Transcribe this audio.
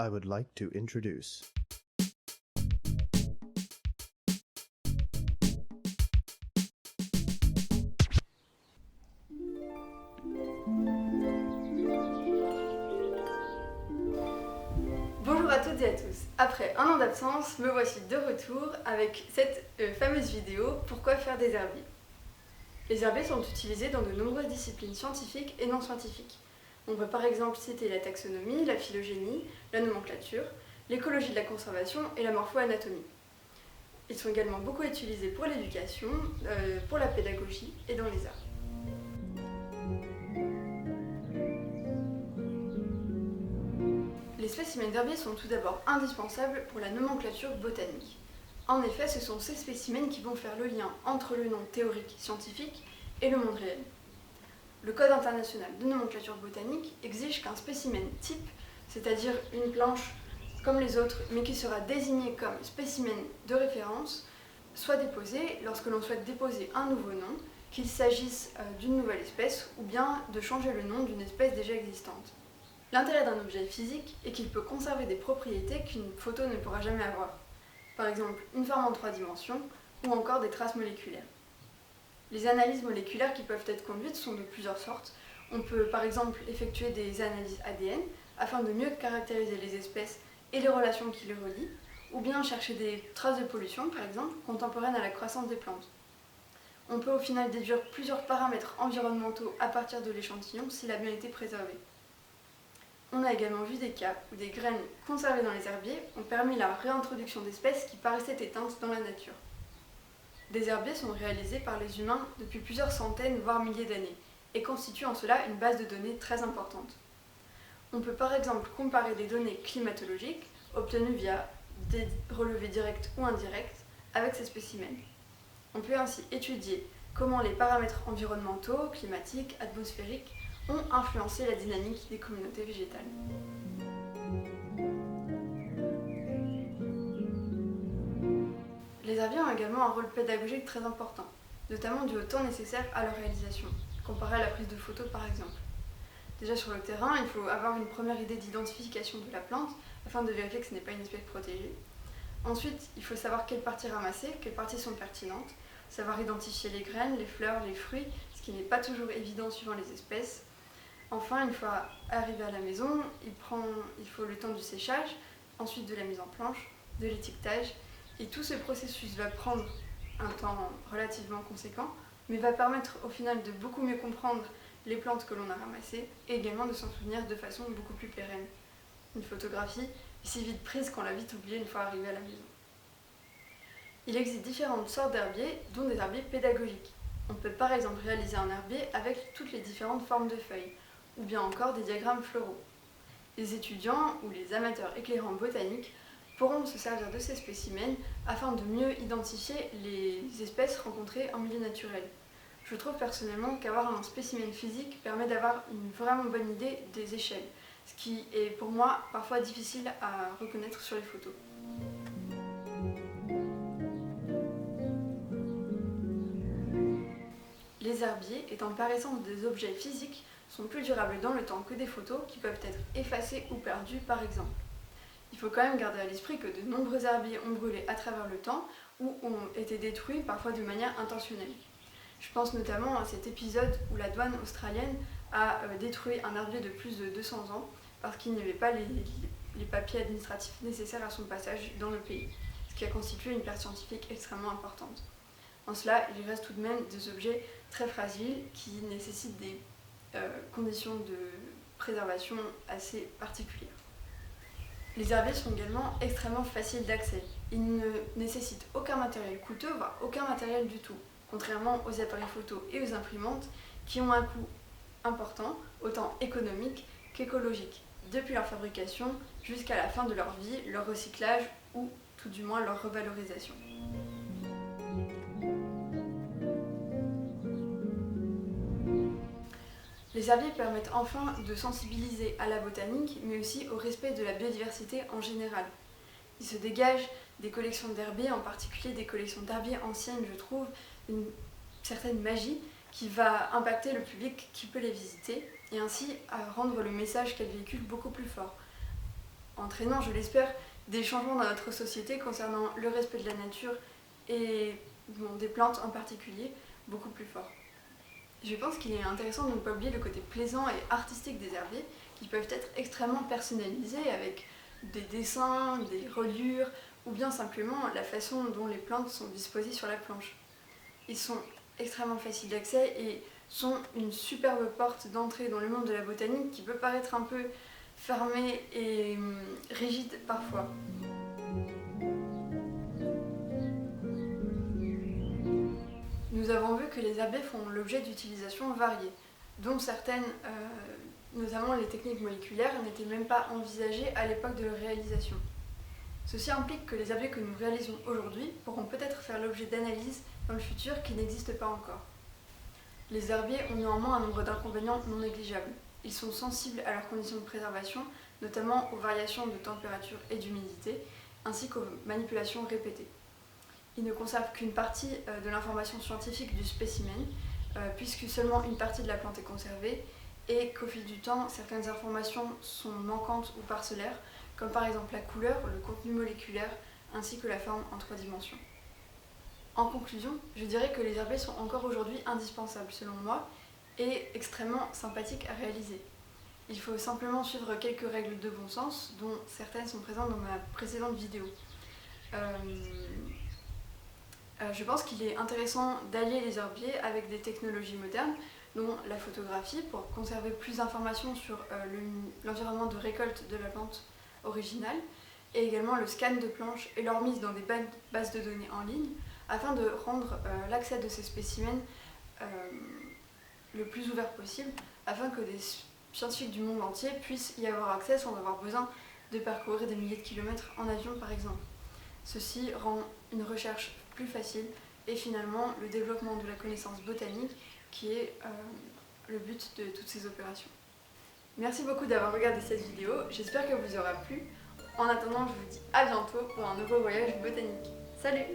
I would like to introduce. Bonjour à toutes et à tous. Après un an d'absence, me voici de retour avec cette fameuse vidéo « Pourquoi faire des herbiers ?» Les herbiers sont utilisés dans de nombreuses disciplines scientifiques et non scientifiques. On peut par exemple citer la taxonomie, la phylogénie, la nomenclature, l'écologie de la conservation et la morpho-anatomie. Ils sont également beaucoup utilisés pour l'éducation, pour la pédagogie et dans les arts. Les spécimens d'herbiers sont tout d'abord indispensables pour la nomenclature botanique. En effet, ce sont ces spécimens qui vont faire le lien entre le nom théorique scientifique et le monde réel. Le Code international de nomenclature botanique exige qu'un spécimen type, c'est-à-dire une planche comme les autres, mais qui sera désigné comme spécimen de référence, soit déposé lorsque l'on souhaite déposer un nouveau nom, qu'il s'agisse d'une nouvelle espèce ou bien de changer le nom d'une espèce déjà existante. L'intérêt d'un objet physique est qu'il peut conserver des propriétés qu'une photo ne pourra jamais avoir. Par exemple, une forme en 3 dimensions ou encore des traces moléculaires. Les analyses moléculaires qui peuvent être conduites sont de plusieurs sortes. On peut par exemple effectuer des analyses ADN afin de mieux caractériser les espèces et les relations qui les relient, ou bien chercher des traces de pollution, par exemple, contemporaines à la croissance des plantes. On peut au final déduire plusieurs paramètres environnementaux à partir de l'échantillon s'il a bien été préservé. On a également vu des cas où des graines conservées dans les herbiers ont permis la réintroduction d'espèces qui paraissaient éteintes dans la nature. Des herbiers sont réalisés par les humains depuis plusieurs centaines voire milliers d'années et constituent en cela une base de données très importante. On peut par exemple comparer des données climatologiques obtenues via des relevés directs ou indirects avec ces spécimens. On peut ainsi étudier comment les paramètres environnementaux, climatiques, atmosphériques ont influencé la dynamique des communautés végétales. Les herbiers ont également un rôle pédagogique très important, notamment dû au temps nécessaire à leur réalisation, comparé à la prise de photos par exemple. Déjà sur le terrain, il faut avoir une première idée d'identification de la plante afin de vérifier que ce n'est pas une espèce protégée. Ensuite, il faut savoir quelles parties ramasser, quelles parties sont pertinentes, savoir identifier les graines, les fleurs, les fruits, ce qui n'est pas toujours évident suivant les espèces. Enfin, une fois arrivé à la maison, il faut le temps du séchage, ensuite de la mise en planche, de l'étiquetage, et tout ce processus va prendre un temps relativement conséquent, mais va permettre au final de beaucoup mieux comprendre les plantes que l'on a ramassées et également de s'en souvenir de façon beaucoup plus pérenne. Une photographie est si vite prise qu'on l'a vite oubliée une fois arrivée à la maison. Il existe différentes sortes d'herbiers, dont des herbiers pédagogiques. On peut par exemple réaliser un herbier avec toutes les différentes formes de feuilles, ou bien encore des diagrammes floraux. Les étudiants ou les amateurs éclairants botaniques pourront se servir de ces spécimens afin de mieux identifier les espèces rencontrées en milieu naturel. Je trouve personnellement qu'avoir un spécimen physique permet d'avoir une vraiment bonne idée des échelles, ce qui est pour moi parfois difficile à reconnaître sur les photos. Les herbiers, étant par essence des objets physiques, sont plus durables dans le temps que des photos qui peuvent être effacées ou perdues par exemple. Il faut quand même garder à l'esprit que de nombreux herbiers ont brûlé à travers le temps ou ont été détruits parfois de manière intentionnelle. Je pense notamment à cet épisode où la douane australienne a détruit un herbier de plus de 200 ans parce qu'il n'y avait pas les papiers administratifs nécessaires à son passage dans le pays, ce qui a constitué une perte scientifique extrêmement importante. En cela, il reste tout de même des objets très fragiles qui nécessitent des conditions de préservation assez particulières. Les herbiers sont également extrêmement faciles d'accès. Ils ne nécessitent aucun matériel coûteux, voire aucun matériel du tout, contrairement aux appareils photo et aux imprimantes qui ont un coût important, autant économique qu'écologique, depuis leur fabrication jusqu'à la fin de leur vie, leur recyclage ou tout du moins leur revalorisation. Les herbiers permettent enfin de sensibiliser à la botanique, mais aussi au respect de la biodiversité en général. Il se dégage des collections d'herbiers, en particulier des collections d'herbiers anciennes, je trouve, une certaine magie qui va impacter le public qui peut les visiter et ainsi rendre le message qu'elles véhiculent beaucoup plus fort. entraînant, je l'espère, des changements dans notre société concernant le respect de la nature et des plantes en particulier, beaucoup plus fort. Je pense qu'il est intéressant de ne pas oublier le côté plaisant et artistique des herbiers, qui peuvent être extrêmement personnalisés avec des dessins, des reliures, ou bien simplement la façon dont les plantes sont disposées sur la planche. Ils sont extrêmement faciles d'accès et sont une superbe porte d'entrée dans le monde de la botanique qui peut paraître un peu fermé et rigide parfois. Nous avons vu que les herbiers font l'objet d'utilisations variées, dont certaines, notamment les techniques moléculaires, n'étaient même pas envisagées à l'époque de leur réalisation. Ceci implique que les herbiers que nous réalisons aujourd'hui pourront peut-être faire l'objet d'analyses dans le futur qui n'existent pas encore. Les herbiers ont néanmoins un nombre d'inconvénients non négligeables. Ils sont sensibles à leurs conditions de préservation, notamment aux variations de température et d'humidité, ainsi qu'aux manipulations répétées. Ils ne conservent qu'une partie de l'information scientifique du spécimen, puisque seulement une partie de la plante est conservée, et qu'au fil du temps, certaines informations sont manquantes ou parcellaires, comme par exemple la couleur, le contenu moléculaire, ainsi que la forme en 3 dimensions. En conclusion, je dirais que les herbiers sont encore aujourd'hui indispensables selon moi, et extrêmement sympathiques à réaliser. Il faut simplement suivre quelques règles de bon sens, dont certaines sont présentes dans ma précédente vidéo. Je pense qu'il est intéressant d'allier les herbiers avec des technologies modernes, dont la photographie, pour conserver plus d'informations sur l'environnement de récolte de la plante originale, et également le scan de planches et leur mise dans des bases de données en ligne, afin de rendre l'accès de ces spécimens le plus ouvert possible, afin que des scientifiques du monde entier puissent y avoir accès sans avoir besoin de parcourir des milliers de kilomètres en avion par exemple. Ceci rend une recherche plus facile et finalement le développement de la connaissance botanique qui est le but de toutes ces opérations. Merci beaucoup d'avoir regardé cette vidéo, j'espère qu'elle vous aura plu. En attendant, je vous dis à bientôt pour un nouveau voyage botanique. Salut!